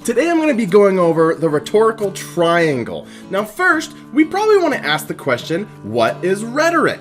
Today I'm going to be going over the rhetorical triangle. Now first, we probably want to ask the question, what is rhetoric?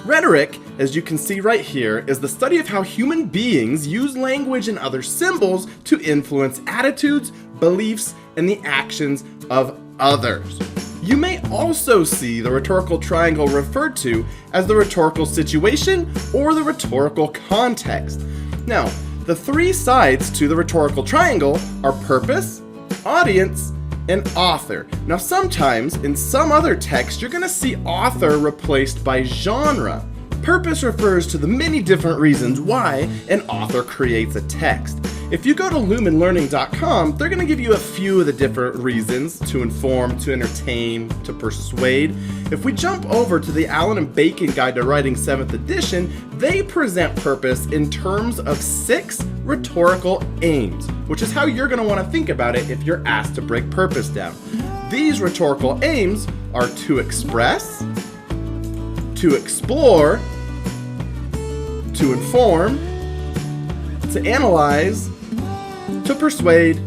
Rhetoric, as you can see right here, is the study of how human beings use language and other symbols to influence attitudes, beliefs, and the actions of others. You may also see the rhetorical triangle referred to as the rhetorical situation or the rhetorical context. Now, the three sides to the rhetorical triangle are purpose, audience, and author. Now sometimes, in some other text, you're going to see author replaced by genre. Purpose refers to the many different reasons why an author creates a text. If you go to lumenlearning.com, they're going to give you a few of the different reasons: to inform, to entertain, to persuade. If we jump over to the Allen and Bacon Guide to Writing 7th edition, they present purpose in terms of 6 rhetorical aims, which is how you're going to want to think about it if you're asked to break purpose down. These rhetorical aims are to express, to explore, to inform, to analyze, to persuade,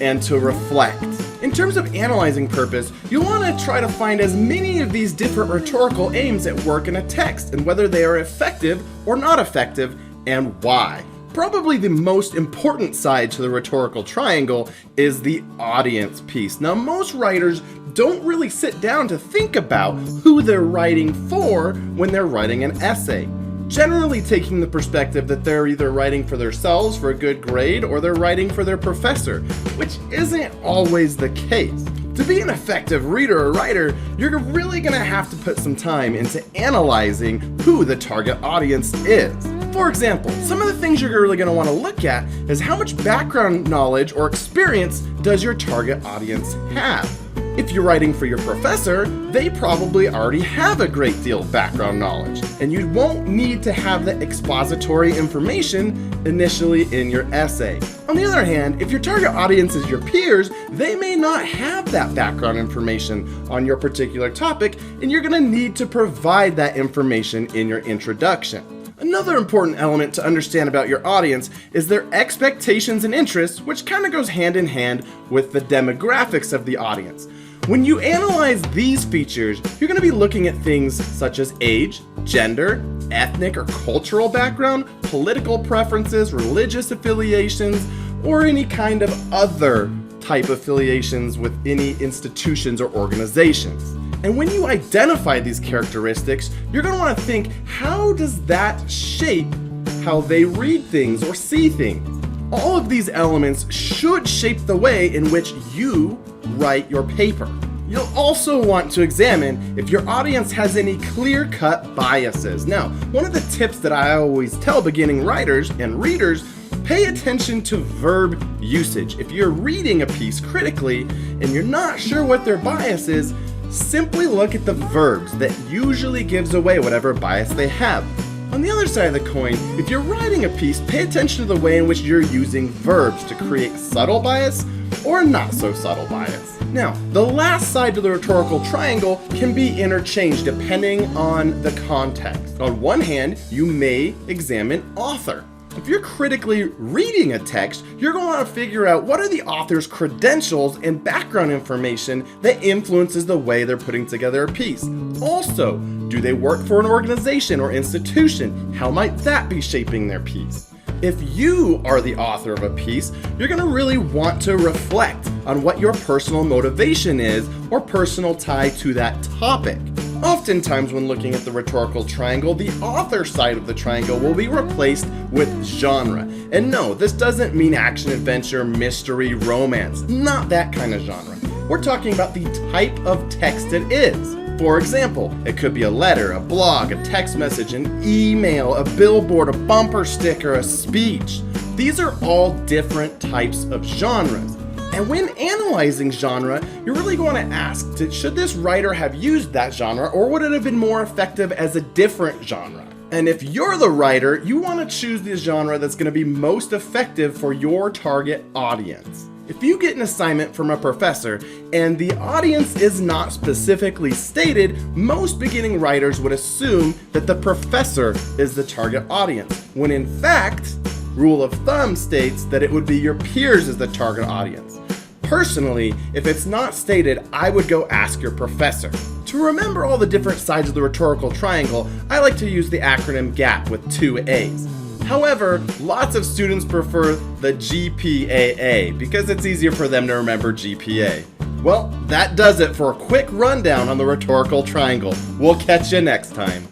and to reflect. In terms of analyzing purpose, you'll want to try to find as many of these different rhetorical aims at work in a text and whether they are effective or not effective and why. Probably the most important side to the rhetorical triangle is the audience piece. Now, most writers don't really sit down to think about who they're writing for when they're writing an essay, generally taking the perspective that they're either writing for themselves for a good grade or they're writing for their professor, which isn't always the case. To be an effective reader or writer, you're really going to have to put some time into analyzing who the target audience is. For example, some of the things you're really going to want to look at is how much background knowledge or experience does your target audience have. If you're writing for your professor, they probably already have a great deal of background knowledge, and you won't need to have the expository information initially in your essay. On the other hand, if your target audience is your peers, they may not have that background information on your particular topic, and you're going to need to provide that information in your introduction. Another important element to understand about your audience is their expectations and interests, which kind of goes hand in hand with the demographics of the audience. When you analyze these features, you're going to be looking at things such as age, gender, ethnic or cultural background, political preferences, religious affiliations, or any kind of other type of affiliations with any institutions or organizations. And when you identify these characteristics, you're going to want to think, how does that shape how they read things or see things? All of these elements should shape the way in which you write your paper. You'll also want to examine if your audience has any clear-cut biases. Now, one of the tips that I always tell beginning writers and readers: pay attention to verb usage. If you're reading a piece critically and you're not sure what their bias is, simply look at the verbs. That usually gives away whatever bias they have. On the other side of the coin, if you're writing a piece, pay attention to the way in which you're using verbs to create subtle bias or not so subtle bias. Now, the last side to the rhetorical triangle can be interchanged depending on the context. On one hand, you may examine author. If you're critically reading a text, you're going to want to figure out what are the author's credentials and background information that influences the way they're putting together a piece. Also, do they work for an organization or institution? How might that be shaping their piece? If you are the author of a piece, you're going to really want to reflect on what your personal motivation is or personal tie to that topic. Oftentimes when looking at the rhetorical triangle, the author side of the triangle will be replaced with genre. And no, this doesn't mean action, adventure, mystery, romance. Not that kind of genre. We're talking about the type of text it is. For example, it could be a letter, a blog, a text message, an email, a billboard, a bumper sticker, a speech. These are all different types of genres. And when analyzing genre, you're really going to ask, should this writer have used that genre, or would it have been more effective as a different genre? And if you're the writer, you want to choose the genre that's going to be most effective for your target audience. If you get an assignment from a professor and the audience is not specifically stated, most beginning writers would assume that the professor is the target audience, when in fact, rule of thumb states that it would be your peers as the target audience. Personally, if it's not stated, I would go ask your professor. To remember all the different sides of the rhetorical triangle, I like to use the acronym GAP with 2 A's. However, lots of students prefer the GPAA because it's easier for them to remember GPA. Well, that does it for a quick rundown on the rhetorical triangle. We'll catch you next time.